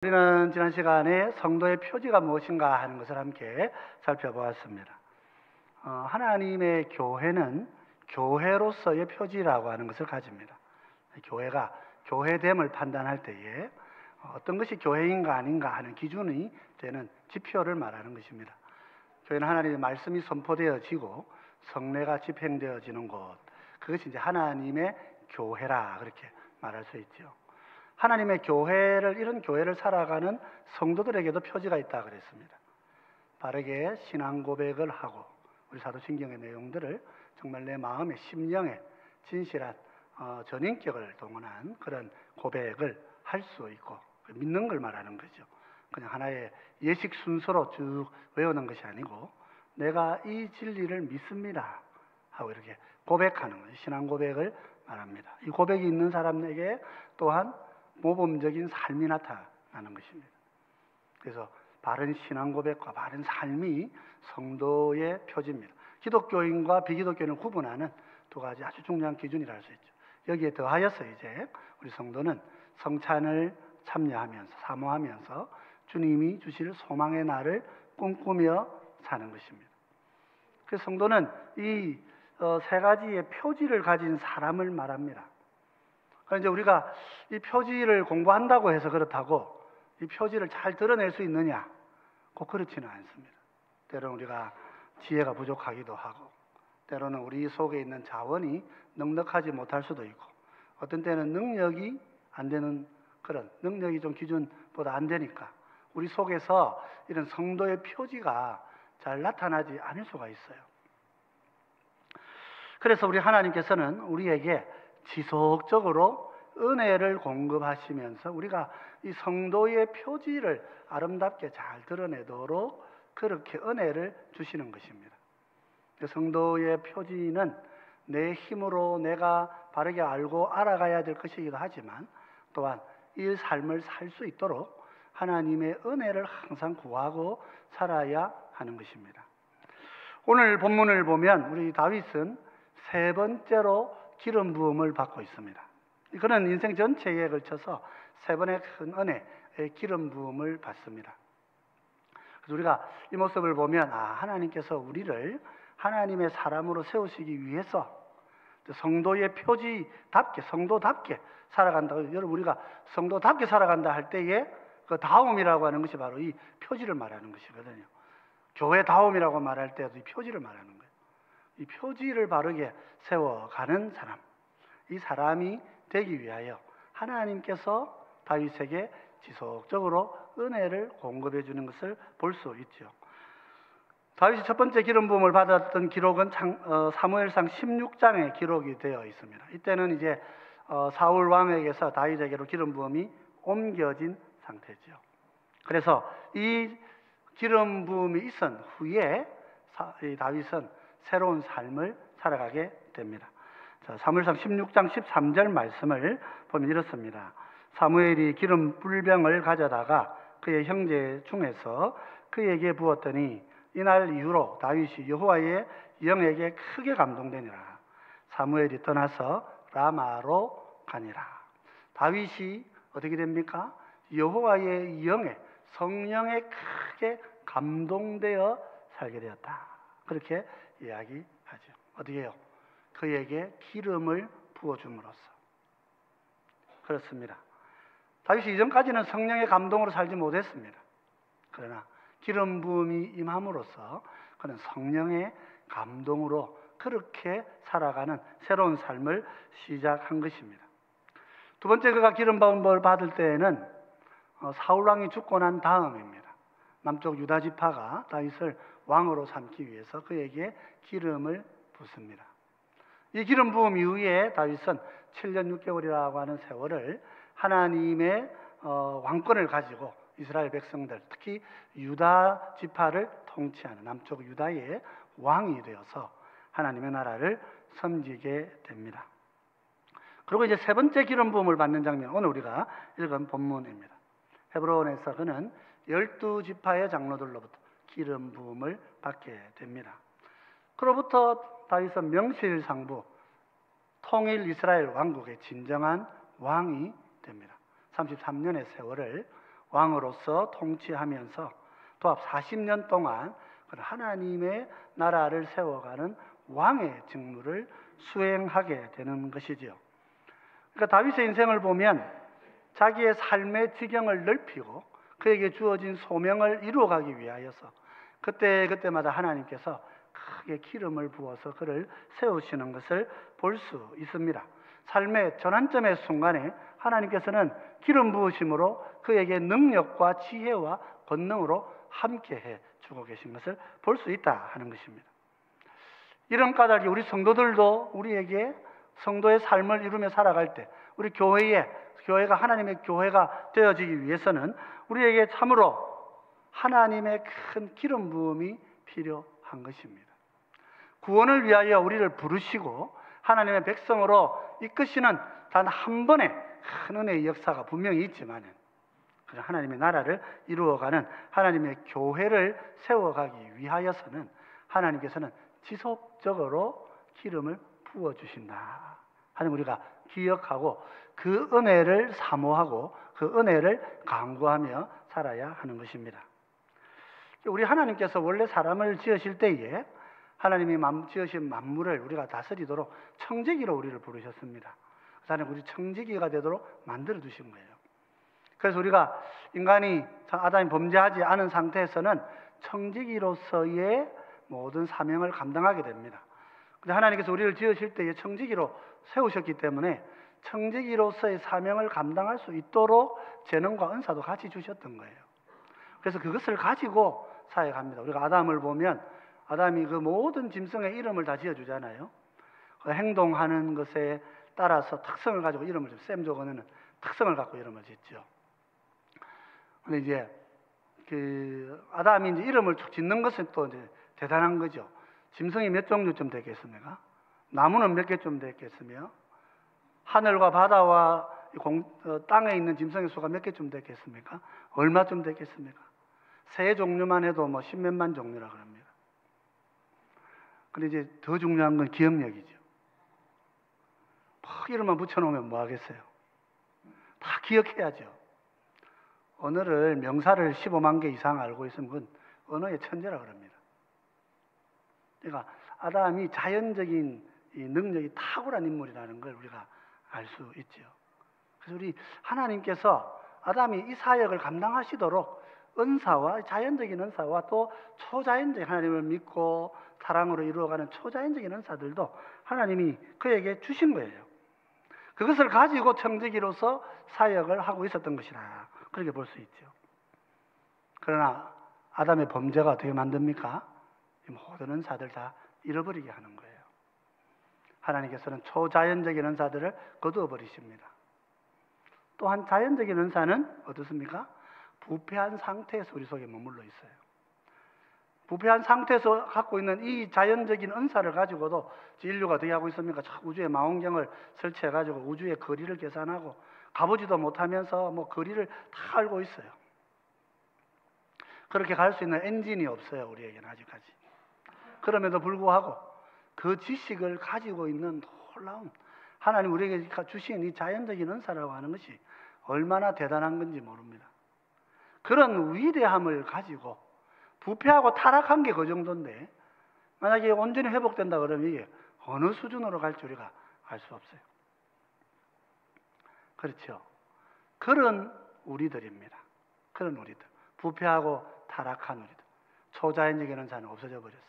우리는 지난 시간에 성도의 표지가 무엇인가 하는 것을 함께 살펴보았습니다. 하나님의 교회는 교회로서의 표지라고 하는 것을 가집니다. 교회가 교회됨을 판단할 때에 어떤 것이 교회인가 아닌가 하는 기준이 되는 지표를 말하는 것입니다. 교회는 하나님의 말씀이 선포되어지고 성례가 집행되어지는 곳, 그것이 이제 하나님의 교회라 그렇게 말할 수 있죠. 하나님의 교회를, 이런 교회를 살아가는 성도들에게도 표지가 있다 그랬습니다. 바르게 신앙 고백을 하고 우리 사도신경의 내용들을 정말 내 마음의 심령에 진실한 전인격을 동원한 그런 고백을 할 수 있고 믿는 걸 말하는 거죠. 그냥 하나의 예식 순서로 쭉 외우는 것이 아니고 내가 이 진리를 믿습니다 하고 이렇게 고백하는 것이 신앙 고백을 말합니다. 이 고백이 있는 사람에게 또한 모범적인 삶이 나타나는 것입니다. 그래서 바른 신앙 고백과 바른 삶이 성도의 표지입니다. 기독교인과 비기독교인을 구분하는 두 가지 아주 중요한 기준이라 할 수 있죠. 여기에 더하여서 이제 우리 성도는 성찬을 참여하면서 사모하면서 주님이 주실 소망의 날을 꿈꾸며 사는 것입니다. 그래서 성도는 이 세 가지의 표지를 가진 사람을 말합니다. 그런데 우리가 이 표지를 공부한다고 해서 그렇다고 이 표지를 잘 드러낼 수 있느냐? 꼭 그렇지는 않습니다. 때로는 우리가 지혜가 부족하기도 하고 때로는 우리 속에 있는 자원이 넉넉하지 못할 수도 있고 어떤 때는 능력이 안 되는 그런 능력이 좀 기준보다 안 되니까 우리 속에서 이런 성도의 표지가 잘 나타나지 않을 수가 있어요. 그래서 우리 하나님께서는 우리에게 지속적으로 은혜를 공급하시면서 우리가 이 성도의 표지를 아름답게 잘 드러내도록 그렇게 은혜를 주시는 것입니다. 성도의 표지는 내 힘으로 내가 바르게 알고 알아가야 될 것이기도 하지만 또한 이 삶을 살 수 있도록 하나님의 은혜를 항상 구하고 살아야 하는 것입니다. 오늘 본문을 보면 우리 다윗은 세 번째로 기름 부음을 받고 있습니다. 그는 인생 전체에 걸쳐서 세 번의 큰 은혜의 기름 부음을 받습니다. 그래서 우리가 이 모습을 보면 하나님께서 우리를 하나님의 사람으로 세우시기 위해서 성도의 표지답게 성도답게 살아간다고. 여러분 우리가 성도답게 살아간다 할 때에 그 다움이라고 하는 것이 바로 이 표지를 말하는 것이거든요. 교회 다움이라고 말할 때도 이 표지를 말하는 거예요. 이 표지를 바르게 세워가는 사람, 이 사람이 되기 위하여 하나님께서 다윗에게 지속적으로 은혜를 공급해 주는 것을 볼 수 있죠. 다윗이 첫 번째 기름 부음을 받았던 기록은 사무엘상 16장에 기록이 되어 있습니다. 이때는 이제 사울 왕에게서 다윗에게로 기름 부음이 옮겨진 상태죠. 그래서 이 기름 부음이 있은 후에 다윗은 새로운 삶을 살아가게 됩니다. 자, 사무엘상 16장 13절 말씀을 보면 이렇습니다. 사무엘이 기름 뿔병을 가져다가 그의 형제 중에서 그에게 부었더니 이날 이후로 다윗이 여호와의 영에게 크게 감동되니라. 사무엘이 떠나서 라마로 가니라. 다윗이 어떻게 됩니까? 여호와의 영에 성령에 크게 감동되어 살게 되었다. 그렇게 이야기하죠. 어떻게 해요? 그에게 기름을 부어줌으로써. 그렇습니다. 다윗이 이전까지는 성령의 감동으로 살지 못했습니다. 그러나 기름 부음이 임함으로써 그는 성령의 감동으로 그렇게 살아가는 새로운 삶을 시작한 것입니다. 두 번째 그가 기름 부음을 받을 때에는 사울 왕이 죽고 난 다음입니다. 남쪽 유다 지파가 다윗을 왕으로 삼기 위해서 그에게 기름을 붓습니다. 이 기름 부음 이후에 다윗은 7년 6개월이라고 하는 세월을 하나님의 왕권을 가지고 이스라엘 백성들, 특히 유다 지파를 통치하는 남쪽 유다의 왕이 되어서 하나님의 나라를 섬기게 됩니다. 그리고 이제 세 번째 기름 부음을 받는 장면, 오늘 우리가 읽은 본문입니다. 헤브론에서 그는 12지파의 장로들로부터 기름 부음을 받게 됩니다. 그로부터 다윗은 명실상부 통일 이스라엘 왕국의 진정한 왕이 됩니다. 33년의 세월을 왕으로서 통치하면서 도합 40년 동안 하나님의 나라를 세워가는 왕의 직무를 수행하게 되는 것이지요. 그러니까 다윗의 인생을 보면 자기의 삶의 지경을 넓히고 그에게 주어진 소명을 이루어가기 위하여서 그때마다 하나님께서 크게 기름을 부어서 그를 세우시는 것을 볼 수 있습니다. 삶의 전환점의 순간에 하나님께서는 기름 부으심으로 그에게 능력과 지혜와 권능으로 함께해 주고 계신 것을 볼 수 있다 하는 것입니다. 이런 까닭이 우리 성도들도 우리에게 성도의 삶을 이루며 살아갈 때 우리 교회가 하나님의 교회가 되어지기 위해서는 우리에게 참으로 하나님의 큰 기름 부음이 필요한 것입니다. 구원을 위하여 우리를 부르시고 하나님의 백성으로 이끄시는 단 한 번의 큰 은혜의 역사가 분명히 있지만 하나님의 나라를 이루어가는 하나님의 교회를 세워가기 위하여서는 하나님께서는 지속적으로 기름을 부어주신다 하는 우리가 기억하고 그 은혜를 사모하고 그 은혜를 간구하며 살아야 하는 것입니다. 우리 하나님께서 원래 사람을 지으실 때에 하나님이 지으신 만물을 우리가 다스리도록 청지기로 우리를 부르셨습니다. 그래서 우리 청지기가 되도록 만들어 주신 거예요. 그래서 우리가 인간이 아담이 범죄하지 않은 상태에서는 청지기로서의 모든 사명을 감당하게 됩니다. 근데 하나님께서 우리를 지으실 때에 청지기로 세우셨기 때문에 청지기로서의 사명을 감당할 수 있도록 재능과 은사도 같이 주셨던 거예요. 그래서 그것을 가지고 사역합니다. 우리가 아담을 보면 아담이 그 모든 짐승의 이름을 다 지어주잖아요. 그 행동하는 것에 따라서 특성을 가지고 이름을 좀 셈조건에는 특성을 갖고 이름을 짓죠. 근데 이제 그 아담이 이제 이름을 짓는 것은 또 이제 대단한 거죠. 짐승이 몇 종류쯤 되겠습니까? 나무는 몇 개쯤 되겠으며 하늘과 바다와 땅에 있는 짐승의 수가 몇 개쯤 되겠습니까? 얼마쯤 되겠습니까? 새 종류만 해도 뭐 십몇만 종류라 그럽니다. 근데 이제 더 중요한 건 기억력이죠. 이름만 붙여놓으면 뭐 하겠어요? 다 기억해야죠. 언어를 명사를 15만 개 이상 알고 있으면 그건 언어의 천재라 그럽니다. 그러니까 아담이 자연적인 이 능력이 탁월한 인물이라는 걸 우리가 알 수 있죠. 그래서 우리 하나님께서 아담이 이 사역을 감당하시도록 은사와 자연적인 은사와 또 초자연적인 하나님을 믿고 사랑으로 이루어가는 초자연적인 은사들도 하나님이 그에게 주신 거예요. 그것을 가지고 청지기로서 사역을 하고 있었던 것이라 그렇게 볼 수 있죠. 그러나 아담의 범죄가 어떻게 만듭니까? 모든 은사들 다 잃어버리게 하는 거예요. 하나님께서는 초자연적인 은사들을 거두어 버리십니다. 또한 자연적인 은사는 어떻습니까? 부패한 상태에서 우리 속에 머물러 있어요. 부패한 상태에서 갖고 있는 이 자연적인 은사를 가지고도 인류가 어떻게 하고 있습니까? 우주에 망원경을 설치해가지고 우주의 거리를 계산하고 가보지도 못하면서 뭐 거리를 다 알고 있어요. 그렇게 갈 수 있는 엔진이 없어요, 우리에게는 아직까지. 그럼에도 불구하고 그 지식을 가지고 있는 놀라운 하나님 우리에게 주신 이 자연적인 은사라고 하는 것이 얼마나 대단한 건지 모릅니다. 그런 위대함을 가지고 부패하고 타락한 게 그 정도인데 만약에 온전히 회복된다 그러면 이게 어느 수준으로 갈지 우리가 알 수 없어요. 그렇죠. 그런 우리들입니다. 그런 우리들. 부패하고 타락한 우리들. 초자연적인 은사는 없어져 버렸어요.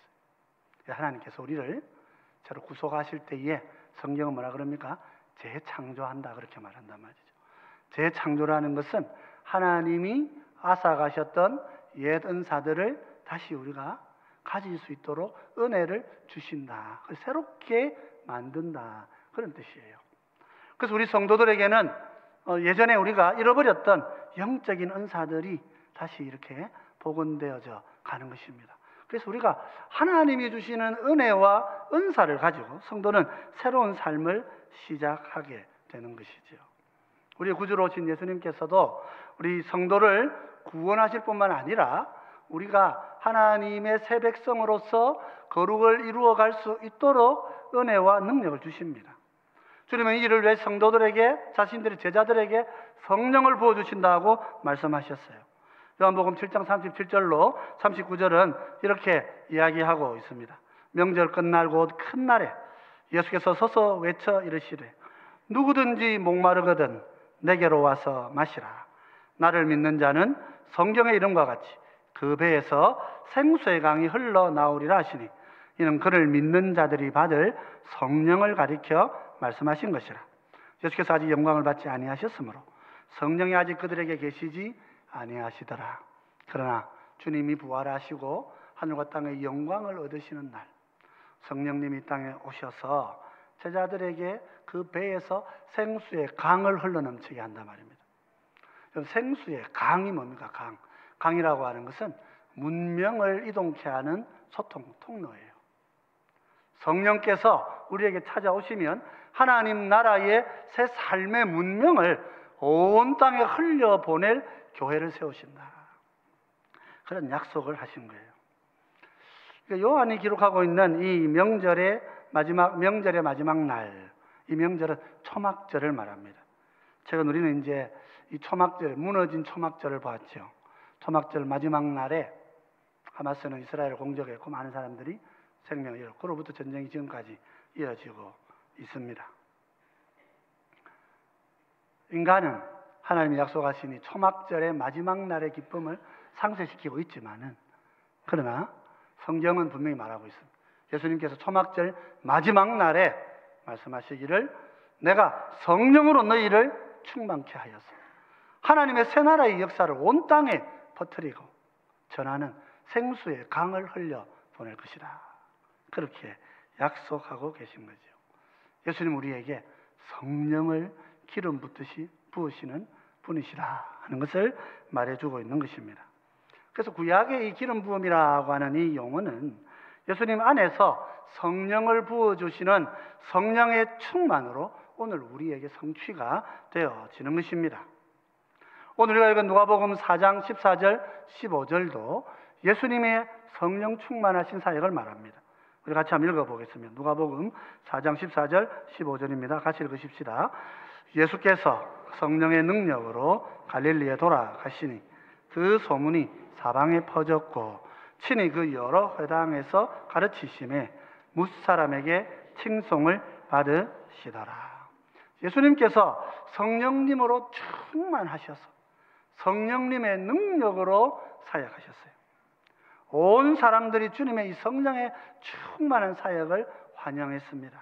하나님께서 우리를 새로 구속하실 때에 성경은 뭐라 그럽니까? 재창조한다 그렇게 말한단 말이죠. 재창조라는 것은 하나님이 앗아가셨던 옛 은사들을 다시 우리가 가질 수 있도록 은혜를 주신다. 새롭게 만든다. 그런 뜻이에요. 그래서 우리 성도들에게는 예전에 우리가 잃어버렸던 영적인 은사들이 다시 이렇게 복원되어져 가는 것입니다. 그래서 우리가 하나님이 주시는 은혜와 은사를 가지고 성도는 새로운 삶을 시작하게 되는 것이죠. 우리 구주로 오신 예수님께서도 우리 성도를 구원하실 뿐만 아니라 우리가 하나님의 새 백성으로서 거룩을 이루어갈 수 있도록 은혜와 능력을 주십니다. 주님은 이를 왜 성도들에게, 자신들의 제자들에게 성령을 부어주신다고 말씀하셨어요. 요한복음 7장 37절로 39절은 이렇게 이야기하고 있습니다. 명절 끝날 곧 큰 날에 예수께서 서서 외쳐 이르시되 누구든지 목마르거든 내게로 와서 마시라. 나를 믿는 자는 성경의 이름과 같이 그 배에서 생수의 강이 흘러나오리라 하시니 이는 그를 믿는 자들이 받을 성령을 가리켜 말씀하신 것이라. 예수께서 아직 영광을 받지 아니하셨으므로 성령이 아직 그들에게 계시지 아니하시더라. 그러나 주님이 부활하시고 하늘과 땅의 영광을 얻으시는 날 성령님이 땅에 오셔서 제자들에게 그 배에서 생수의 강을 흘러넘치게 한단 말입니다. 생수의 강이 뭡니까? 강이라고 하는 것은 문명을 이동케 하는 소통 통로예요. 성령께서 우리에게 찾아오시면 하나님 나라의 새 삶의 문명을 온 땅에 흘려보낼 교회를 세우신다. 그런 약속을 하신 거예요. 요한이 기록하고 있는 이 명절의 마지막 날, 이 명절은 초막절을 말합니다. 최근 우리는 이제 이 초막절, 무너진 초막절을 봤죠. 초막절 마지막 날에 하마스는 이스라엘을 공격했고 많은 사람들이 생명을 잃었고 그로부터 전쟁이 지금까지 이어지고 있습니다. 인간은 하나님이 약속하신 이 초막절의 마지막 날의 기쁨을 상쇄시키고 있지만은 그러나 성경은 분명히 말하고 있습니다. 예수님께서 초막절 마지막 날에 말씀하시기를 내가 성령으로 너희를 충만케 하여서 하나님의 새 나라의 역사를 온 땅에 퍼뜨리고 전하는 생수의 강을 흘려 보낼 것이다. 그렇게 약속하고 계신 거죠. 예수님 우리에게 성령을 기름 붓듯이 부으시는 분이시라 하는 것을 말해주고 있는 것입니다. 그래서 구약의 이 기름 부음이라고 하는 이 용어는 예수님 안에서 성령을 부어주시는 성령의 충만으로 오늘 우리에게 성취가 되어지는 것입니다. 오늘 우리가 읽은 누가복음 4장 14절 15절도 예수님의 성령 충만하신 사역을 말합니다. 우리 같이 한번 읽어보겠습니다. 누가복음 4장 14절 15절입니다. 같이 읽으십시다. 예수께서 성령의 능력으로 갈릴리에 돌아가시니 그 소문이 사방에 퍼졌고 친히 그 여러 회당에서 가르치심에 무사람에게 칭송을 받으시더라. 예수님께서 성령님으로 충만하셔서 성령님의 능력으로 사역하셨어요. 온 사람들이 주님의 이 성령의 충만한 사역을 환영했습니다.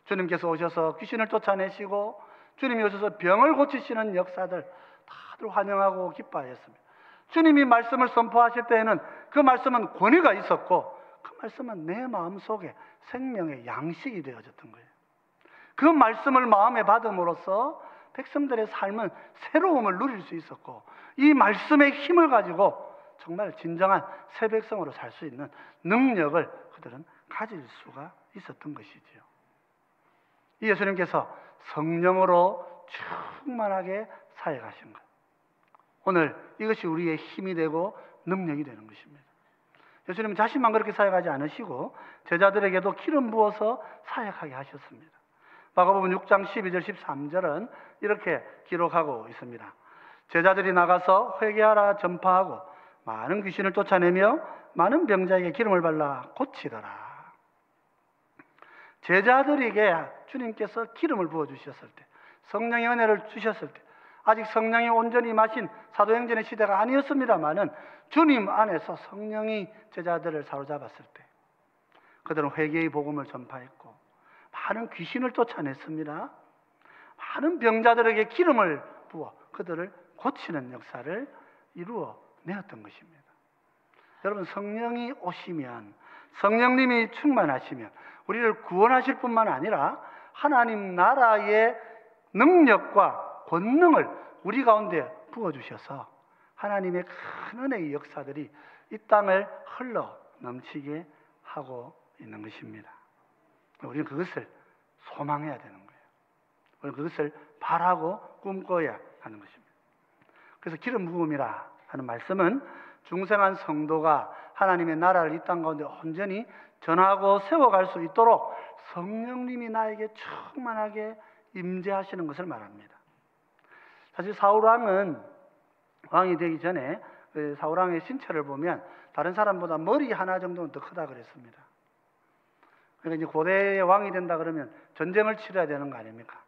주님께서 오셔서 귀신을 쫓아내시고 주님이 오셔서 병을 고치시는 역사들 다들 환영하고 기뻐하였습니다. 주님이 말씀을 선포하실 때에는 그 말씀은 권위가 있었고 그 말씀은 내 마음속에 생명의 양식이 되어졌던 거예요. 그 말씀을 마음에 받음으로써 백성들의 삶은 새로움을 누릴 수 있었고 이 말씀의 힘을 가지고 정말 진정한 새 백성으로 살 수 있는 능력을 그들은 가질 수가 있었던 것이지요. 이 예수님께서 성령으로 충만하게 사역하신 것. 오늘 이것이 우리의 힘이 되고 능력이 되는 것입니다. 예수님은 자신만 그렇게 사역하지 않으시고 제자들에게도 기름 부어서 사역하게 하셨습니다. 마가복음 6장 12절 13절은 이렇게 기록하고 있습니다. 제자들이 나가서 회개하라 전파하고 많은 귀신을 쫓아내며 많은 병자에게 기름을 발라 고치더라. 제자들에게 주님께서 기름을 부어주셨을 때, 성령의 은혜를 주셨을 때, 아직 성령이 온전히 마신 사도행전의 시대가 아니었습니다마는 주님 안에서 성령이 제자들을 사로잡았을 때 그들은 회개의 복음을 전파했고 많은 귀신을 쫓아냈습니다. 많은 병자들에게 기름을 부어 그들을 고치는 역사를 이루어내었던 것입니다. 여러분, 성령이 오시면, 성령님이 충만하시면 우리를 구원하실 뿐만 아니라 하나님 나라의 능력과 권능을 우리 가운데 부어주셔서 하나님의 큰 은혜의 역사들이 이 땅을 흘러 넘치게 하고 있는 것입니다. 우리는 그것을 소망해야 되는 거예요. 우리는 그것을 바라고 꿈꿔야 하는 것입니다. 그래서 기름 부음이라 하는 말씀은 중생한 성도가 하나님의 나라를 이 땅 가운데 온전히 전하고 세워갈 수 있도록 성령님이 나에게 충만하게 임재하시는 것을 말합니다. 사실 사울왕은 왕이 되기 전에 사울왕의 신체를 보면 다른 사람보다 머리 하나 정도는 더 크다 그랬습니다. 그러니까 이제 고대의 왕이 된다 그러면 전쟁을 치러야 되는 거 아닙니까?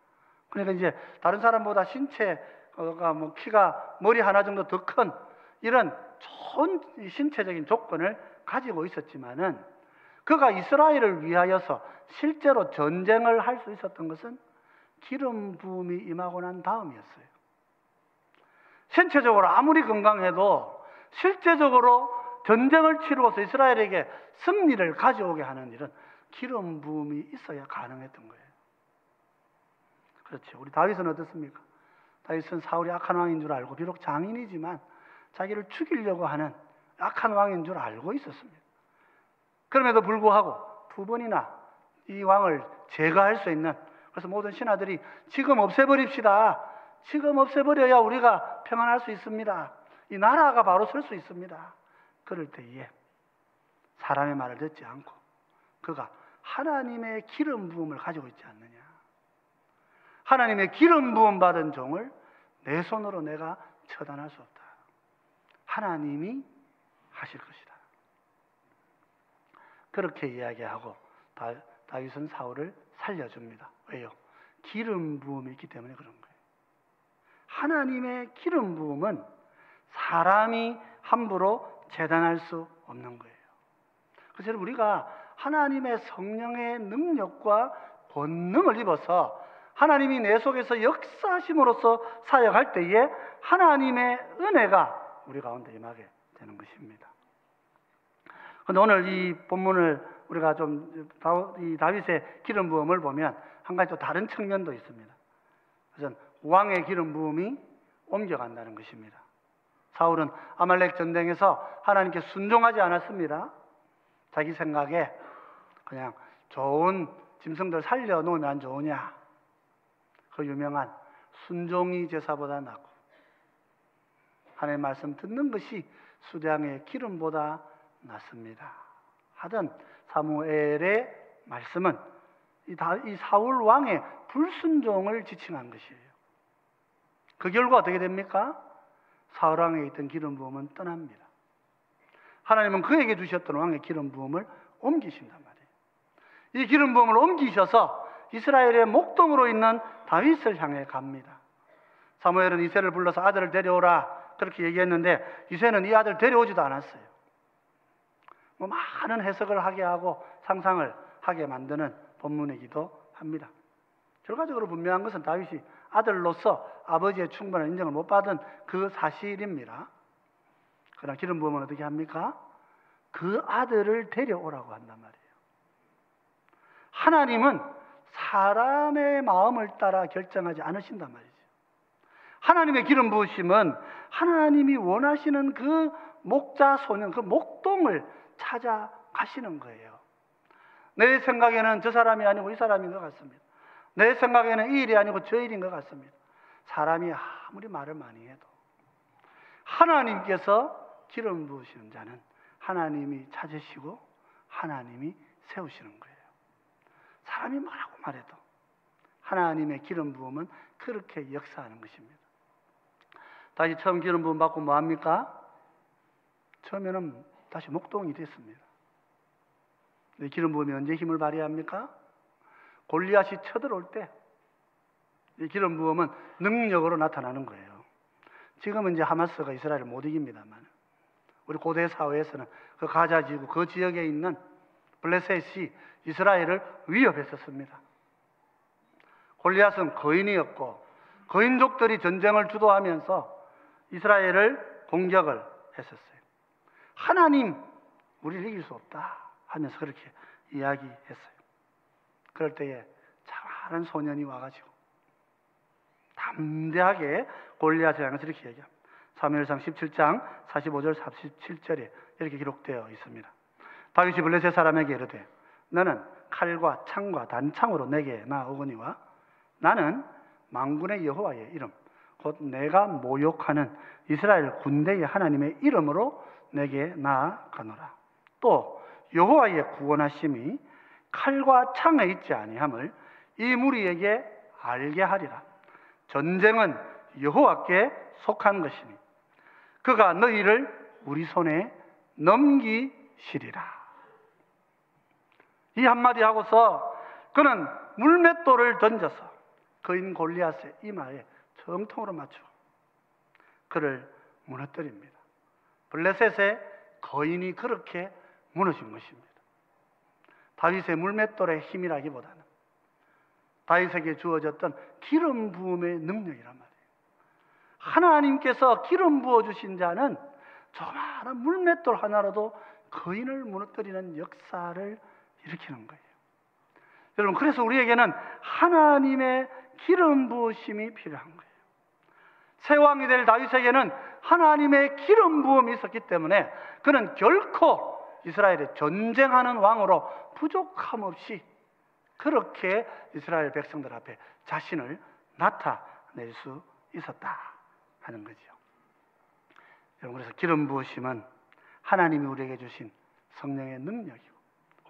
그러니까 이제 다른 사람보다 신체가 뭐 키가 머리 하나 정도 더 큰 이런 좋은 신체적인 조건을 가지고 있었지만은 그가 이스라엘을 위하여서 실제로 전쟁을 할 수 있었던 것은 기름 부음이 임하고 난 다음이었어요. 신체적으로 아무리 건강해도 실제적으로 전쟁을 치루어서 이스라엘에게 승리를 가져오게 하는 일은 기름 부음이 있어야 가능했던 거예요. 그렇죠. 우리 다윗은 어떻습니까? 다윗은 사울이 악한 왕인 줄 알고 비록 장인이지만 자기를 죽이려고 하는 악한 왕인 줄 알고 있었습니다. 그럼에도 불구하고 두 번이나 이 왕을 제거할 수 있는, 그래서 모든 신하들이 지금 없애버립시다. 지금 없애버려야 우리가 평안할 수 있습니다. 이 나라가 바로 설 수 있습니다. 그럴 때에 사람의 말을 듣지 않고 그가 하나님의 기름 부음을 가지고 있지 않느냐. 하나님의 기름 부음 받은 종을 내 손으로 내가 처단할 수 없다. 하나님이 하실 것이다. 그렇게 이야기하고 다윗은 사울을 살려줍니다. 왜요? 기름 부음이 있기 때문에 그런 거예요. 하나님의 기름 부음은 사람이 함부로 재단할 수 없는 거예요. 그래서 우리가 하나님의 성령의 능력과 권능을 입어서 하나님이 내 속에서 역사하심으로써 사역할 때에 하나님의 은혜가 우리 가운데 임하게 되는 것입니다. 그런데 오늘 이 본문을 우리가 좀 이 다윗의 기름 부음을 보면 한 가지 또 다른 측면도 있습니다. 그래서 왕의 기름 부음이 옮겨간다는 것입니다. 사울은 아말렉 전쟁에서 하나님께 순종하지 않았습니다. 자기 생각에 그냥 좋은 짐승들 살려놓으면 안 좋으냐. 그 유명한 순종이 제사보다 낫고 하나님의 말씀 듣는 것이 수량의 기름보다 낫습니다. 하던 사무엘의 말씀은 이 사울 왕의 불순종을 지칭한 것이에요. 그 결과 어떻게 됩니까? 사울 왕에 있던 기름 부음은 떠납니다. 하나님은 그에게 주셨던 왕의 기름 부음을 옮기신단 말이에요. 이 기름 부음을 옮기셔서 이스라엘의 목동으로 있는 다윗을 향해 갑니다. 사무엘은 이새를 불러서 아들을 데려오라 그렇게 얘기했는데 이새는 이 아들 데려오지도 않았어요. 많은 해석을 하게 하고 상상을 하게 만드는 본문이기도 합니다. 결과적으로 분명한 것은 다윗이 아들로서 아버지의 충분한 인정을 못 받은 그 사실입니다. 그러나 기름 부음은 어떻게 합니까? 그 아들을 데려오라고 한단 말이에요. 하나님은 사람의 마음을 따라 결정하지 않으신단 말이죠. 하나님의 기름 부으심은 하나님이 원하시는 그 목자 소년, 그 목동을 찾아가시는 거예요. 내 생각에는 저 사람이 아니고 이 사람인 것 같습니다. 내 생각에는 이 일이 아니고 저 일인 것 같습니다. 사람이 아무리 말을 많이 해도 하나님께서 기름 부으시는 자는 하나님이 찾으시고 하나님이 세우시는 거예요. 사람이 뭐라고 말해도 하나님의 기름 부음은 그렇게 역사하는 것입니다. 다시 처음 기름 부음 받고 뭐합니까? 처음에는 다시 목동이 됐습니다. 기름 부음이 언제 힘을 발휘합니까? 골리앗이 쳐들어올 때 이 기름 부음은 능력으로 나타나는 거예요. 지금은 이제 하마스가 이스라엘을 못 이깁니다만 우리 고대 사회에서는 그 가자 지구 그 지역에 있는 블레셋이 이스라엘을 위협했었습니다. 골리앗은 거인이었고 거인족들이 전쟁을 주도하면서 이스라엘을 공격을 했었어요. 하나님 우리를 이길 수 없다 하면서 그렇게 이야기했어요. 그럴 때에 잘하는 소년이 와가지고 담대하게 골리앗을 향해서 이렇게 얘기합니다. 사무엘상 17장 45절 47절에 이렇게 기록되어 있습니다. 다윗이 블레셋 사람에게 이르되 너는 칼과 창과 단창으로 내게 나오거니와 나는 만군의 여호와의 이름 곧 내가 모욕하는 이스라엘 군대의 하나님의 이름으로 내게 나아가노라. 또 여호와의 구원하심이 칼과 창에 있지 아니함을 이 무리에게 알게 하리라. 전쟁은 여호와께 속한 것이니 그가 너희를 우리 손에 넘기시리라. 이 한마디 하고서 그는 물맷돌을 던져서 거인 골리앗의 이마에 정통으로 맞춰 그를 무너뜨립니다. 블레셋의 거인이 그렇게 무너진 것입니다. 다윗의 물맷돌의 힘이라기보다는 다윗에게 주어졌던 기름 부음의 능력이란 말이에요. 하나님께서 기름 부어주신 자는 조그마한 물맷돌 하나로도 거인을 무너뜨리는 역사를 일으키는 거예요. 여러분, 그래서 우리에게는 하나님의 기름 부으심이 필요한 거예요. 새 왕이 될 다윗에게는 하나님의 기름 부음이 있었기 때문에 그는 결코 이스라엘에 전쟁하는 왕으로 부족함 없이 그렇게 이스라엘 백성들 앞에 자신을 나타낼 수 있었다 하는 거죠. 여러분, 그래서 기름 부으심은 하나님이 우리에게 주신 성령의 능력이고,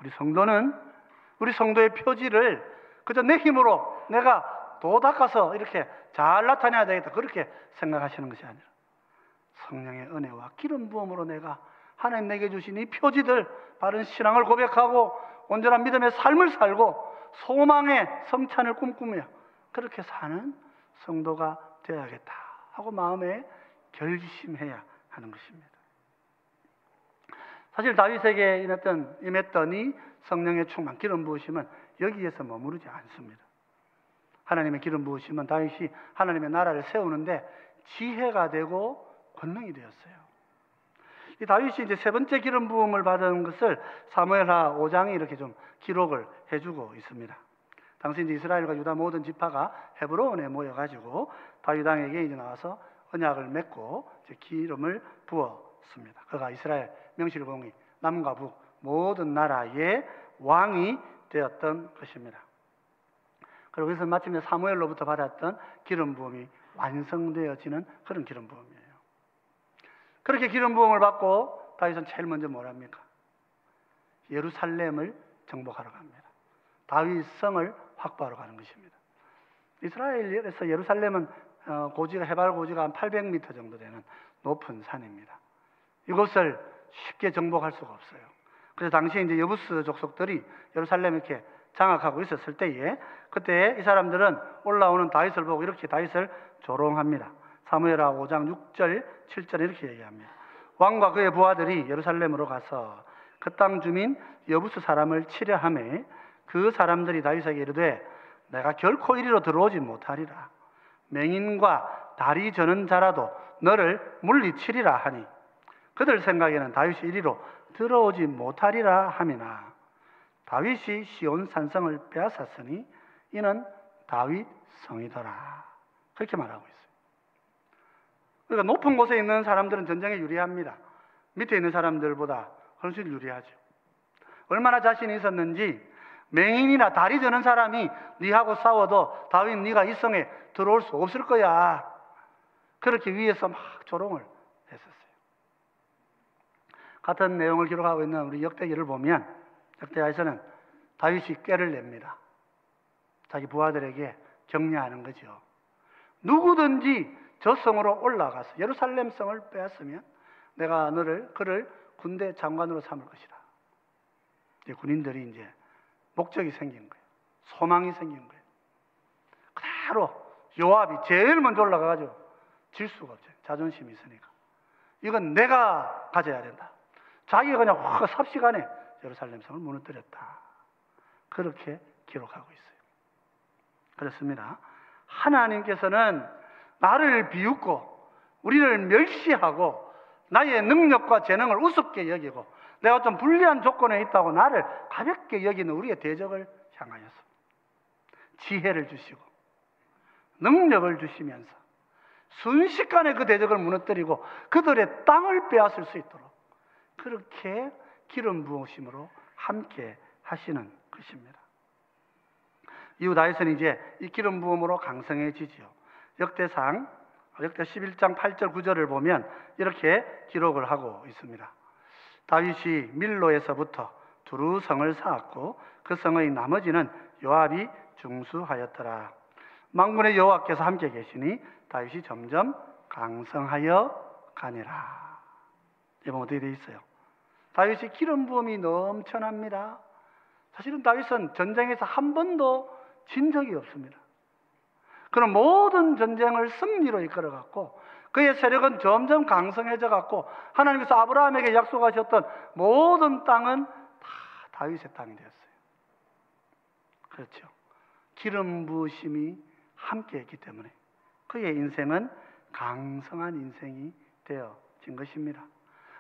우리 성도는 우리 성도의 표지를 그저 내 힘으로 내가 도 닦아서 이렇게 잘 나타내야 되겠다 그렇게 생각하시는 것이 아니라 성령의 은혜와 기름 부음으로 내가 하나님 내게 주신 이 표지들, 바른 신앙을 고백하고 온전한 믿음의 삶을 살고 소망의 성찬을 꿈꾸며 그렇게 사는 성도가 되어야겠다 하고 마음에 결심해야 하는 것입니다. 사실 다윗에게 임했던 이 성령의 충만, 기름 부으심은 여기에서 머무르지 않습니다. 하나님의 기름 부으심은 다윗이 하나님의 나라를 세우는데 지혜가 되고 권능이 되었어요. 이 다윗이 이제 세 번째 기름 부음을 받은 것을 사무엘하 5장에 이렇게 좀 기록을 해주고 있습니다. 당시 이제 이스라엘과 유다 모든 지파가 헤브론에 모여가지고 다윗 왕에게 이제 나와서 언약을 맺고 이제 기름을 부었습니다. 그가 이스라엘 명실공히 남과 북 모든 나라의 왕이 되었던 것입니다. 그리고 그래서 마침내 사무엘로부터 받았던 기름 부음이 완성되어지는 그런 기름 부음이에요. 그렇게 기름 부음을 받고 다윗은 제일 먼저 뭘 합니까? 예루살렘을 정복하러 갑니다. 다윗 성을 확보하러 가는 것입니다. 이스라엘에서 예루살렘은 해발 고지가 한 800m 정도 되는 높은 산입니다. 이곳을 쉽게 정복할 수가 없어요. 그래서 당시에 이제 여부스 족속들이 예루살렘을 이렇게 장악하고 있었을 때에 그때 이 사람들은 올라오는 다윗을 보고 이렇게 다윗을 조롱합니다. 사무엘하 5장 6절 7절 이렇게 얘기합니다. 왕과 그의 부하들이 예루살렘으로 가서 그 땅 주민 여부스 사람을 치려하매 그 사람들이 다윗에게 이르되 내가 결코 이리로 들어오지 못하리라. 맹인과 다리 저는 자라도 너를 물리치리라 하니 그들 생각에는 다윗이 이리로 들어오지 못하리라 함이나 다윗이 시온 산성을 빼앗았으니 이는 다윗 성이더라. 그렇게 말하고 있어요. 그러니까 높은 곳에 있는 사람들은 전쟁에 유리합니다. 밑에 있는 사람들보다 훨씬 유리하죠. 얼마나 자신이 있었는지 맹인이나 다리 저는 사람이 네하고 싸워도 다윗 네가 이 성에 들어올 수 없을 거야. 그렇게 위에서 막 조롱을 했었어요. 같은 내용을 기록하고 있는 우리 역대기를 보면 역대하에서는 다윗이 꾀를 냅니다. 자기 부하들에게 격려하는 거죠. 누구든지 저 성으로 올라가서 예루살렘 성을 빼앗으면 내가 그를 군대 장관으로 삼을 것이다. 이제 군인들이 이제 목적이 생긴 거예요. 소망이 생긴 거예요. 그대로 요압이 제일 먼저 올라가가지고 질 수가 없죠. 자존심이 있으니까. 이건 내가 가져야 된다. 자기가 그냥 확 삽시간에 예루살렘 성을 무너뜨렸다. 그렇게 기록하고 있어요. 그렇습니다. 하나님께서는 나를 비웃고 우리를 멸시하고 나의 능력과 재능을 우습게 여기고 내가 좀 불리한 조건에 있다고 나를 가볍게 여기는 우리의 대적을 향하여서 지혜를 주시고 능력을 주시면서 순식간에 그 대적을 무너뜨리고 그들의 땅을 빼앗을 수 있도록 그렇게 기름 부으심으로 함께 하시는 것입니다. 이후 다윗은 이제 이 기름 부음으로 강성해지지요. 역대 11장 8절 9절을 보면 이렇게 기록을 하고 있습니다. 다윗이 밀로에서부터 두루 성을 쌓았고 그 성의 나머지는 요압이 중수하였더라. 만군의 여호와께서 함께 계시니 다윗이 점점 강성하여 가니라. 이번 어떻게 되어 있어요? 다윗이 기름 부음이 넘쳐납니다. 사실은 다윗은 전쟁에서 한 번도 진 적이 없습니다. 그런 모든 전쟁을 승리로 이끌어갔고 그의 세력은 점점 강성해져 갔고 하나님께서 아브라함에게 약속하셨던 모든 땅은 다 다윗의 땅이 되었어요. 그렇죠. 기름 부으심이 함께했기 때문에 그의 인생은 강성한 인생이 되어진 것입니다.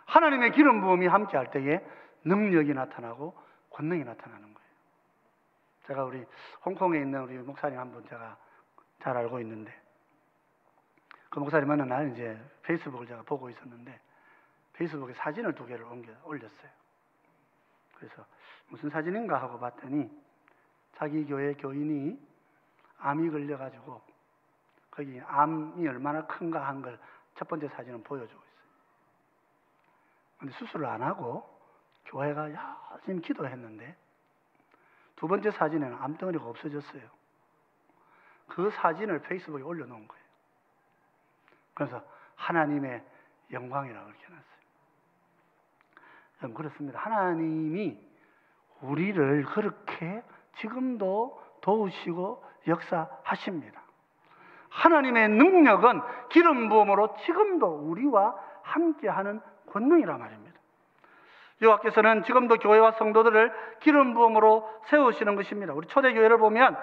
하나님의 기름 부음이 함께할 때에 능력이 나타나고 권능이 나타나는 거예요. 제가 우리 홍콩에 있는 우리 목사님 한 분 제가 잘 알고 있는데 그 목사님 어느 날 이제 페이스북을 제가 보고 있었는데 페이스북에 사진을 2개를 올렸어요. 그래서 무슨 사진인가 하고 봤더니 자기 교회 교인이 암이 걸려가지고 거기 암이 얼마나 큰가 한 걸 첫 번째 사진은 보여주고 있어요. 근데 수술을 안 하고 교회가 열심히 기도했는데 두 번째 사진에는 암덩어리가 없어졌어요. 그 사진을 페이스북에 올려놓은 거예요. 그래서 하나님의 영광이라고 이렇게 해놨어요. 그렇습니다. 하나님이 우리를 그렇게 지금도 도우시고 역사하십니다. 하나님의 능력은 기름 부음으로 지금도 우리와 함께하는 권능이란 말입니다. 여호와께서는 지금도 교회와 성도들을 기름 부음으로 세우시는 것입니다. 우리 초대교회를 보면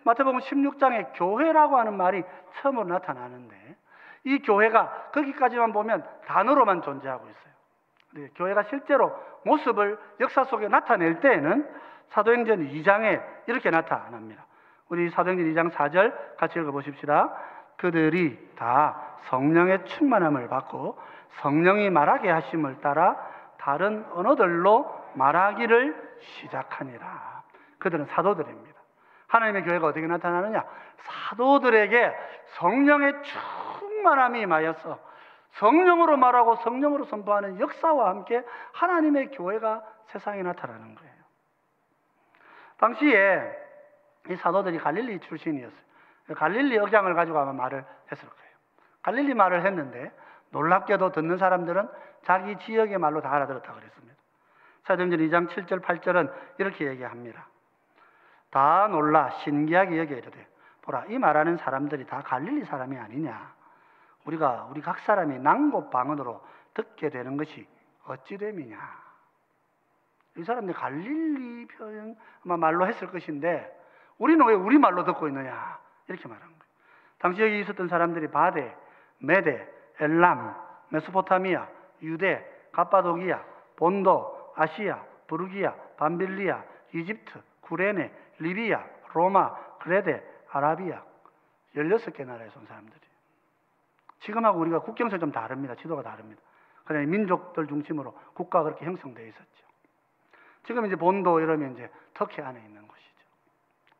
마태복음 16장에 교회라고 하는 말이 처음으로 나타나는데 이 교회가 거기까지만 보면 단어로만 존재하고 있어요. 교회가 실제로 모습을 역사 속에 나타낼 때에는 사도행전 2장에 이렇게 나타납니다. 우리 사도행전 2장 4절 같이 읽어보십시다. 그들이 다 성령의 충만함을 받고 성령이 말하게 하심을 따라 다른 언어들로 말하기를 시작하니라. 그들은 사도들입니다. 하나님의 교회가 어떻게 나타나느냐? 사도들에게 성령의 충만함이 임하여서 성령으로 말하고 성령으로 선포하는 역사와 함께 하나님의 교회가 세상에 나타나는 거예요. 당시에 이 사도들이 갈릴리 출신이었어요. 갈릴리 억양을 가지고 아마 말을 했을 거예요. 갈릴리 말을 했는데 놀랍게도 듣는 사람들은 자기 지역의 말로 다 알아들었다고 그랬습니다. 사도행전 2장 7절 8절은 이렇게 얘기합니다. 다 놀라 신기하게 여겨 이르되 보라 이 말하는 사람들이 다 갈릴리 사람이 아니냐. 우리 각 사람이 낭곳 방언으로 듣게 되는 것이 어찌 됨이냐. 이 사람들이 갈릴리 표현 아마 말로 했을 것인데 우리는 왜 우리 말로 듣고 있느냐 이렇게 말한 거예요. 당시 여기 있었던 사람들이 바데, 메데, 엘람, 메소포타미아, 유대, 갑바도기아, 본도, 아시아, 부르기아, 밤빌리아, 이집트, 구레네, 리비아, 로마, 그레데, 아라비아 16개 나라에서 온 사람들이에요. 지금하고 우리가 국경선이 좀 다릅니다. 지도가 다릅니다. 그냥 민족들 중심으로 국가가 그렇게 형성되어 있었죠. 지금 이제 본도 이러면 이제 터키 안에 있는 곳이죠.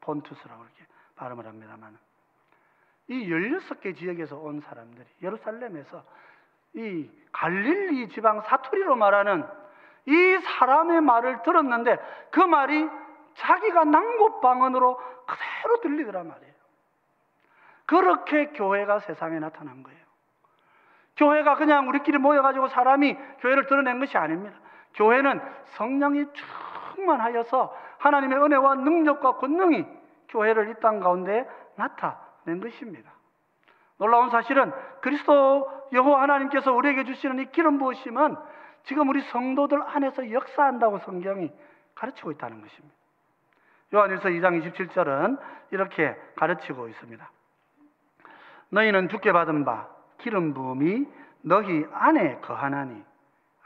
폰투스라고 이렇게 발음을 합니다만 이 16개 지역에서 온 사람들이 예루살렘에서 이 갈릴리 지방 사투리로 말하는 이 사람의 말을 들었는데 그 말이 자기가 낭곳 방언으로 그대로 들리더란 말이에요. 그렇게 교회가 세상에 나타난 거예요. 교회가 그냥 우리끼리 모여가지고 사람이 교회를 드러낸 것이 아닙니다. 교회는 성령이 충만하여서 하나님의 은혜와 능력과 권능이 교회를 이 땅 가운데 나타낸 것입니다. 놀라운 사실은 그리스도 여호와 하나님께서 우리에게 주시는 이 기름 부으심은 지금 우리 성도들 안에서 역사한다고 성경이 가르치고 있다는 것입니다. 요한일서 2장 27절은 이렇게 가르치고 있습니다. 너희는 주께 받은 바 기름 부음이 너희 안에 거하나니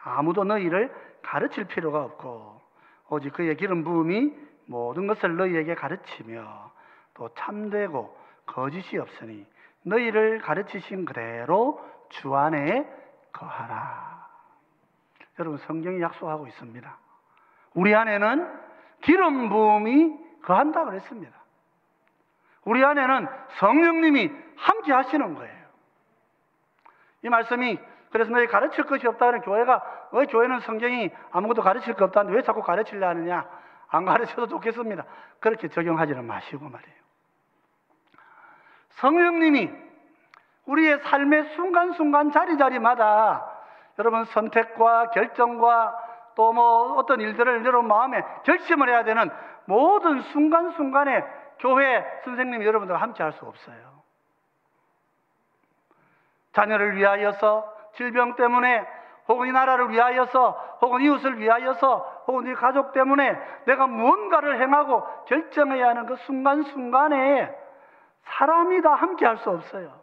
아무도 너희를 가르칠 필요가 없고 오직 그의 기름 부음이 모든 것을 너희에게 가르치며 또 참되고 거짓이 없으니 너희를 가르치신 그대로 주 안에 거하라. 여러분 성경이 약속하고 있습니다. 우리 안에는 기름 부음이 거한다 그랬습니다. 우리 안에는 성령님이 함께 하시는 거예요. 이 말씀이 그래서 너희 가르칠 것이 없다는 교회가 왜 교회는 성경이 아무것도 가르칠 거 없다는데 왜 자꾸 가르치려 하느냐. 안 가르쳐도 좋겠습니다. 그렇게 적용하지는 마시고 말이에요. 성령님이 우리의 삶의 순간순간 자리자리마다 여러분 선택과 결정과 또 뭐 어떤 일들을 여러분 마음에 결심을 해야 되는 모든 순간순간에 교회 선생님이 여러분들과 함께 할 수 없어요. 자녀를 위하여서, 질병 때문에, 혹은 이 나라를 위하여서, 혹은 이웃을 위하여서, 혹은 이 가족 때문에 내가 무언가를 행하고 결정해야 하는 그 순간순간에 사람이 다 함께 할 수 없어요.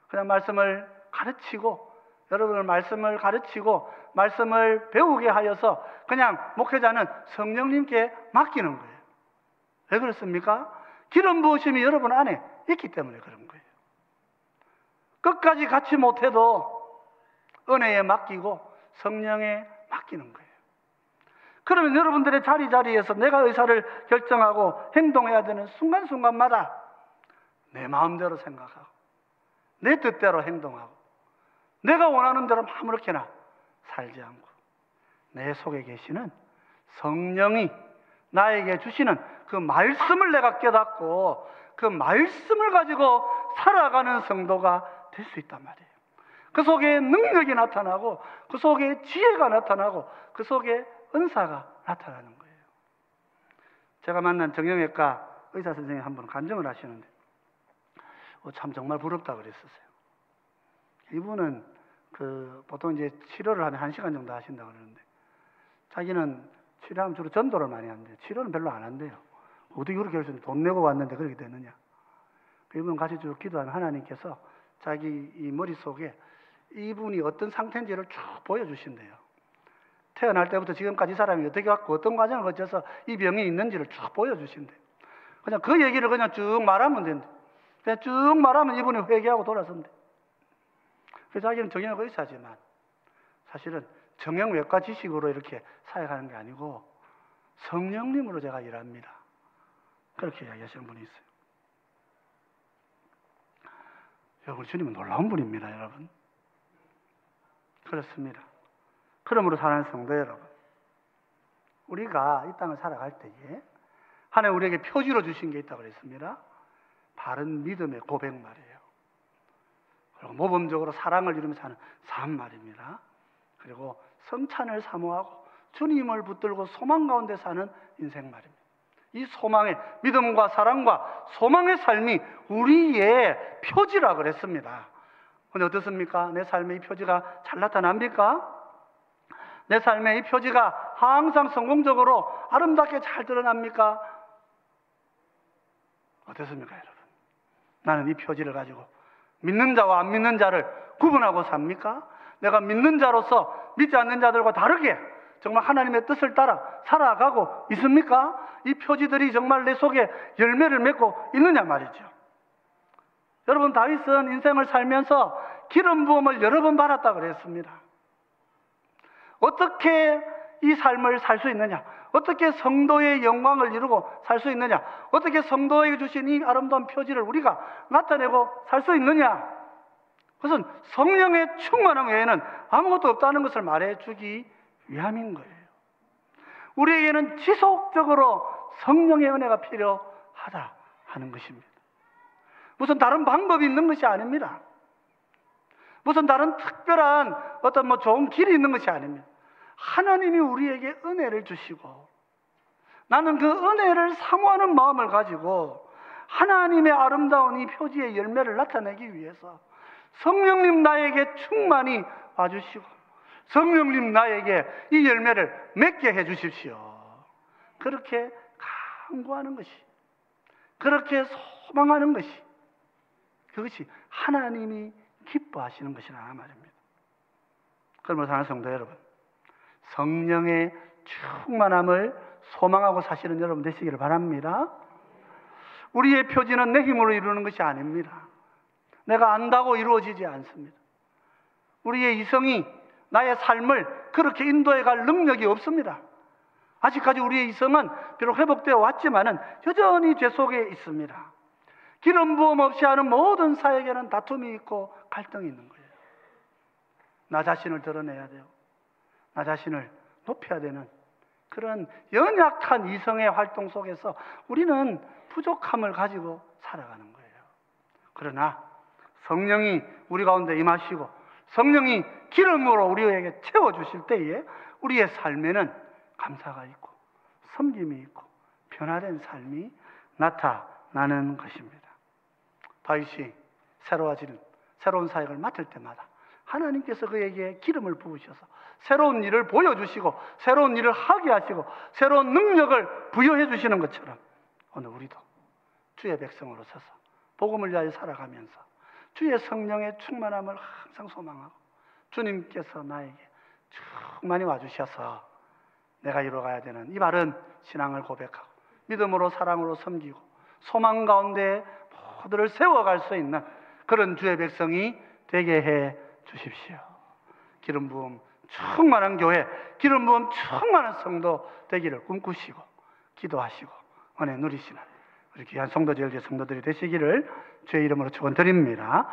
그냥 말씀을 가르치고, 여러분을 말씀을 가르치고 말씀을 배우게 하여서 그냥 목회자는 성령님께 맡기는 거예요. 왜 그렇습니까? 기름 부으심이 여러분 안에 있기 때문에 그런 거예요. 끝까지 같이 못해도 은혜에 맡기고 성령에 맡기는 거예요. 그러면 여러분들의 자리자리에서 내가 의사를 결정하고 행동해야 되는 순간순간마다 내 마음대로 생각하고 내 뜻대로 행동하고 내가 원하는 대로 아무렇게나 살지 않고 내 속에 계시는 성령이 나에게 주시는 그 말씀을 내가 깨닫고 그 말씀을 가지고 살아가는 성도가 될 수 있단 말이에요. 그 속에 능력이 나타나고 그 속에 지혜가 나타나고 그 속에 은사가 나타나는 거예요. 제가 만난 정형외과 의사 선생님 한 분 간증을 하시는데 참 정말 부럽다 그랬었어요. 이분은 보통 이제 치료를 하면 1시간 정도 하신다고 그러는데 자기는 치료하면 주로 전도를 많이 하는데 치료는 별로 안 한대요. 어떻게 그렇게 할 수 있는 돈 내고 왔는데 그렇게 되느냐. 이분 같이 쭉 기도하면 하나님께서 자기 이 머릿속에 이분이 어떤 상태인지를 쭉 보여주신대요. 태어날 때부터 지금까지 이 사람이 어떻게 왔고 어떤 과정을 거쳐서 이 병이 있는지를 쭉 보여주신대요. 그냥 그 얘기를 그냥 쭉 말하면 된대. 그냥 쭉 말하면 이분이 회개하고 돌아선대. 그래서 자기는 정형외과 의사지만 사실은 정형외과 지식으로 이렇게 사역하는 게 아니고 성령님으로 제가 일합니다. 그렇게 이야기하시는 분이 있어요. 여러분, 주님은 놀라운 분입니다, 여러분. 그렇습니다. 그러므로 사랑하는 성도 여러분, 우리가 이 땅을 살아갈 때에 하나님 우리에게 표지로 주신 게 있다고 그랬습니다. 바른 믿음의 고백 말이에요. 그리고 모범적으로 사랑을 이루며 사는 삶 말입니다. 그리고 성찬을 사모하고 주님을 붙들고 소망 가운데 사는 인생 말입니다. 이 소망의 믿음과 사랑과 소망의 삶이 우리의 표지라 그랬습니다. 근데 어떻습니까? 내 삶의 이 표지가 잘 나타납니까? 내 삶의 이 표지가 항상 성공적으로 아름답게 잘 드러납니까? 어떻습니까, 여러분? 나는 이 표지를 가지고 믿는 자와 안 믿는 자를 구분하고 삽니까? 내가 믿는 자로서 믿지 않는 자들과 다르게 정말 하나님의 뜻을 따라 살아가고 있습니까? 이 표지들이 정말 내 속에 열매를 맺고 있느냐 말이죠. 여러분, 다윗은 인생을 살면서 기름 부음을 여러 번 받았다 그랬습니다. 어떻게 이 삶을 살 수 있느냐? 어떻게 성도의 영광을 이루고 살 수 있느냐? 어떻게 성도에게 주신 이 아름다운 표지를 우리가 나타내고 살 수 있느냐? 그것은 성령의 충만함 외에는 아무것도 없다는 것을 말해주기 위함인 거예요. 우리에게는 지속적으로 성령의 은혜가 필요하다 하는 것입니다. 무슨 다른 방법이 있는 것이 아닙니다. 무슨 다른 특별한 어떤 좋은 길이 있는 것이 아닙니다. 하나님이 우리에게 은혜를 주시고 나는 그 은혜를 사모하는 마음을 가지고 하나님의 아름다운 이 표지의 열매를 나타내기 위해서 성령님 나에게 충만히 와주시고 성령님 나에게 이 열매를 맺게 해주십시오. 그렇게 간구하는 것이, 그렇게 소망하는 것이, 그것이 하나님이 기뻐하시는 것이라 말입니다. 그러므로 사랑하는 성도 여러분, 성령의 충만함을 소망하고 사시는 여러분 되시기를 바랍니다. 우리의 표지는 내 힘으로 이루는 것이 아닙니다. 내가 안다고 이루어지지 않습니다. 우리의 이성이 나의 삶을 그렇게 인도해 갈 능력이 없습니다. 아직까지 우리의 이성은 비록 회복되어 왔지만은 여전히 죄 속에 있습니다. 기름 부음 없이 하는 모든 사역에는 다툼이 있고 갈등이 있는 거예요. 나 자신을 드러내야 돼요. 나 자신을 높여야 되는 그런 연약한 이성의 활동 속에서 우리는 부족함을 가지고 살아가는 거예요. 그러나 성령이 우리 가운데 임하시고 성령이 기름으로 우리에게 채워주실 때에 우리의 삶에는 감사가 있고 섬김이 있고 변화된 삶이 나타나는 것입니다. 다윗이 새로워지는 새로운 사역을 맡을 때마다 하나님께서 그에게 기름을 부으셔서 새로운 일을 보여주시고 새로운 일을 하게 하시고 새로운 능력을 부여해 주시는 것처럼 오늘 우리도 주의 백성으로 서서 복음을 위하여 살아가면서 주의 성령의 충만함을 항상 소망하고 주님께서 나에게 충만히 와주셔서 내가 이루어가야 되는 이 바른 신앙을 고백하고 믿음으로 사랑으로 섬기고 소망 가운데 모두를 세워갈 수 있는 그런 주의 백성이 되게 해 주십시오. 기름 부음 충만한 교회, 기름 부음 충만한 성도 되기를 꿈꾸시고 기도하시고 은혜 누리시는 우리 귀한 성도들, 성도들이 되시기를 주의 이름으로 축원드립니다.